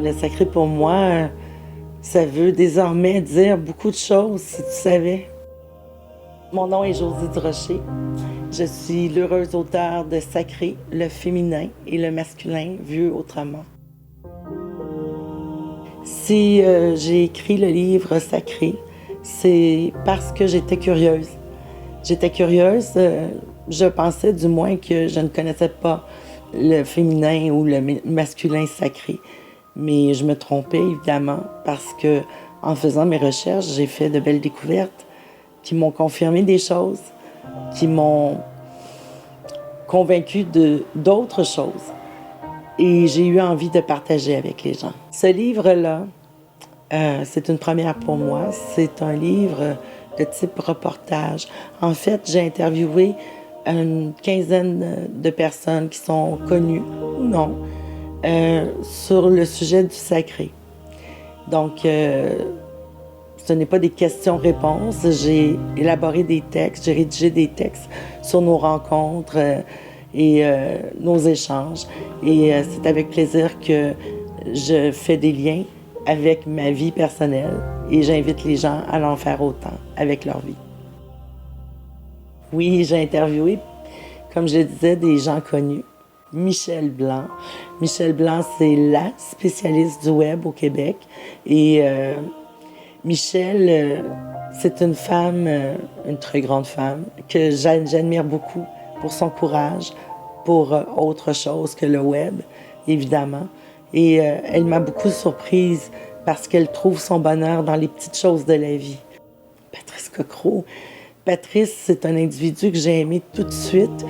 le sacré pour moi, ça veut désormais dire beaucoup de choses, si tu savais. Mon nom est Josie Durocher. Je suis l'heureuse auteure de Sacré, le féminin et le masculin vu autrement. Si j'ai écrit le livre Sacré, c'est parce que j'étais curieuse. J'étais curieuse, je pensais du moins que je ne connaissais pas le féminin ou le masculin sacré. Mais je me trompais évidemment parce que en faisant mes recherches, j'ai fait de belles découvertes qui m'ont confirmé des choses, qui m'ont convaincue d'autres choses. Et j'ai eu envie de partager avec les gens. Ce livre-là, c'est une première pour moi. C'est un livre de type reportage. En fait, j'ai interviewé une quinzaine de personnes qui sont connues ou non sur le sujet du sacré. Donc, ce n'est pas des questions-réponses. J'ai élaboré des textes, j'ai rédigé des textes sur nos rencontres et nos échanges. Et c'est avec plaisir que je fais des liens avec ma vie personnelle et j'invite les gens à l'en faire autant avec leur vie. Oui, j'ai interviewé, comme je le disais, des gens connus. Michel Blanc. Michel Blanc, c'est la spécialiste du web au Québec. Et Michel, c'est une femme, une très grande femme, que j'admire beaucoup pour son courage, pour autre chose que le web, évidemment. Et elle m'a beaucoup surprise parce qu'elle trouve son bonheur dans les petites choses de la vie. Patrice Cocro. Patrice, c'est un individu que j'ai aimé tout de suite.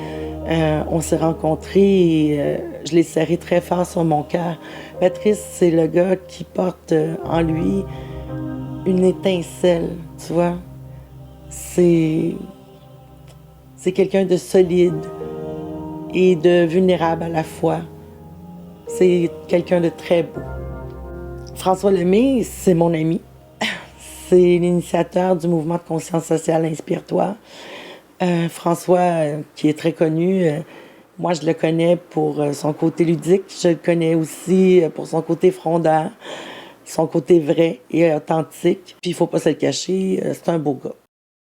On s'est rencontrés et je l'ai serré très fort sur mon cœur. Patrice, c'est le gars qui porte en lui une étincelle, tu vois. C'est quelqu'un de solide et de vulnérable à la fois. C'est quelqu'un de très beau. François Lemay, c'est mon ami. C'est l'initiateur du mouvement de conscience sociale Inspire-toi. François, qui est très connu, moi je le connais pour son côté ludique. Je le connais aussi pour son côté frondeur, son côté vrai et authentique. Puis il faut pas se le cacher, c'est un beau gars.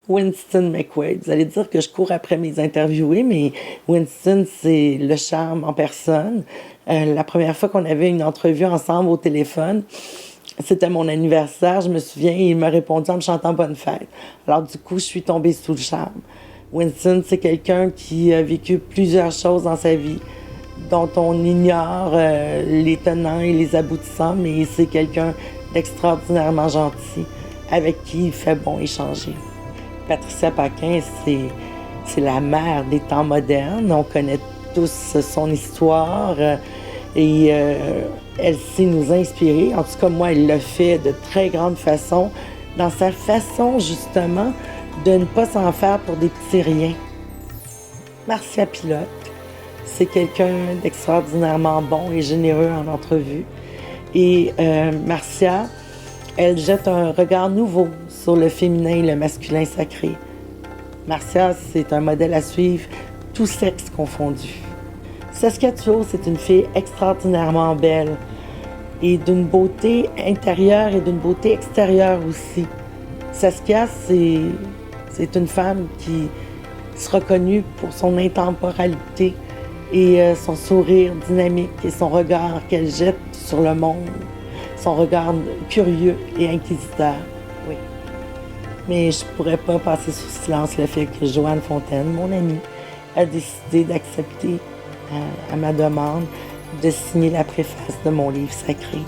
Winston McQuaid, vous allez dire que je cours après mes interviewés, mais Winston, c'est le charme en personne. La première fois qu'on avait une entrevue ensemble au téléphone, c'était mon anniversaire, je me souviens, et il m'a répondu en me chantant Bonne fête. Alors du coup, je suis tombée sous le charme. Winston, c'est quelqu'un qui a vécu plusieurs choses dans sa vie, dont on ignore les tenants et les aboutissants, mais c'est quelqu'un d'extraordinairement gentil, avec qui il fait bon échanger. Patricia Paquin, c'est la mère des temps modernes. On connaît tous son histoire et elle sait nous inspirer. En tout cas, moi, elle le fait de très grande façon, dans sa façon, justement, de ne pas s'en faire pour des petits riens. Marcia Pilote, c'est quelqu'un d'extraordinairement bon et généreux en entrevue. Et Marcia, elle jette un regard nouveau sur le féminin et le masculin sacré. Marcia, c'est un modèle à suivre, tous sexes confondus. Saskia Thuot, c'est une fille extraordinairement belle et d'une beauté intérieure et d'une beauté extérieure aussi. Saskia, c'est une femme qui sera connue pour son intemporalité et son sourire dynamique et son regard qu'elle jette sur le monde, son regard curieux et inquisiteur. Oui. Mais je pourrais pas passer sous silence le fait que Joanne Fontaine, mon amie, a décidé d'accepter à ma demande de signer la préface de mon livre sacré.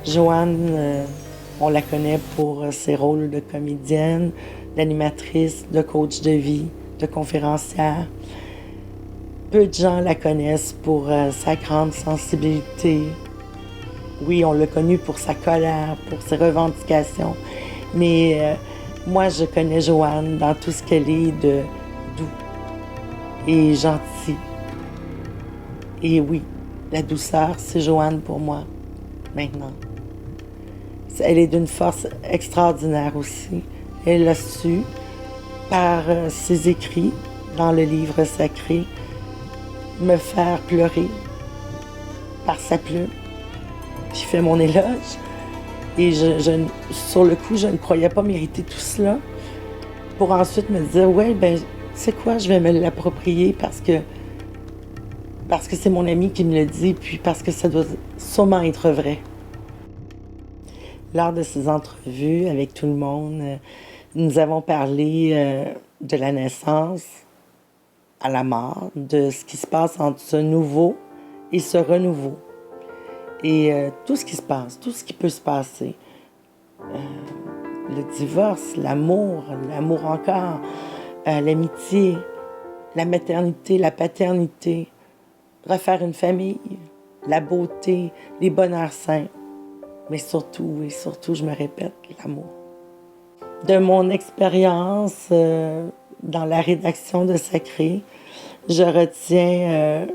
Joanne, on la connaît pour ses rôles de comédienne, d'animatrice, de coach de vie, de conférencière. Peu de gens la connaissent pour sa grande sensibilité. Oui, on l'a connue pour sa colère, pour ses revendications, mais moi, je connais Joanne dans tout ce qu'elle est de doux et gentil. Et oui, la douceur, c'est Joanne pour moi, maintenant. Elle est d'une force extraordinaire aussi. Elle a su, par ses écrits dans le livre sacré, me faire pleurer par sa plume. J'ai fait mon éloge. Et sur le coup, je ne croyais pas mériter tout cela. Pour ensuite me dire, ouais, ben, tu sais quoi, je vais me l'approprier parce que c'est mon ami qui me le dit, puis parce que ça doit sûrement être vrai. Lors de ces entrevues avec tout le monde, nous avons parlé de la naissance à la mort, de ce qui se passe entre ce nouveau et ce renouveau. Et tout ce qui se passe, tout ce qui peut se passer. Le divorce, l'amour encore, l'amitié, la maternité, la paternité, refaire une famille, la beauté, les bonheurs sains. Mais surtout, et surtout, je me répète, l'amour. De mon expérience dans la rédaction de Sacré, je retiens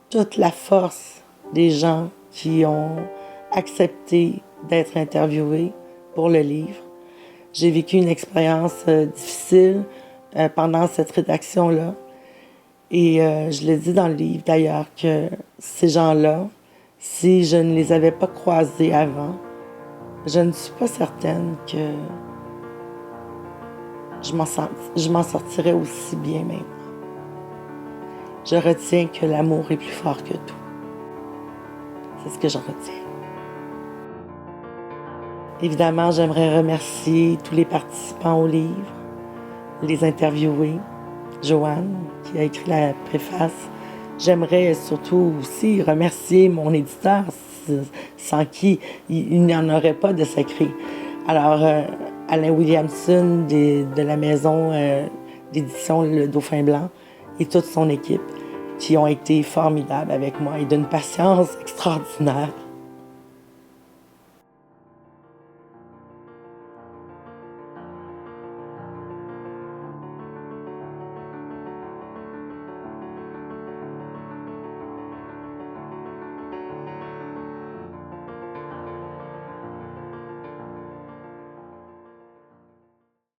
toute la force des gens qui ont accepté d'être interviewés pour le livre. J'ai vécu une expérience difficile pendant cette rédaction-là. Et je le dis dans le livre d'ailleurs que ces gens-là, si je ne les avais pas croisés avant, je ne suis pas certaine que je m'en sortirais aussi bien maintenant. Je retiens que l'amour est plus fort que tout. C'est ce que j'en retiens. Évidemment, j'aimerais remercier tous les participants au livre, les interviewés, Joanne, qui a écrit la préface. J'aimerais surtout aussi remercier mon éditeur, sans qui il n'y en aurait pas de Sacré. Alors, Alain Williamson de la maison d'édition Le Dauphin Blanc et toute son équipe qui ont été formidables avec moi et d'une patience extraordinaire.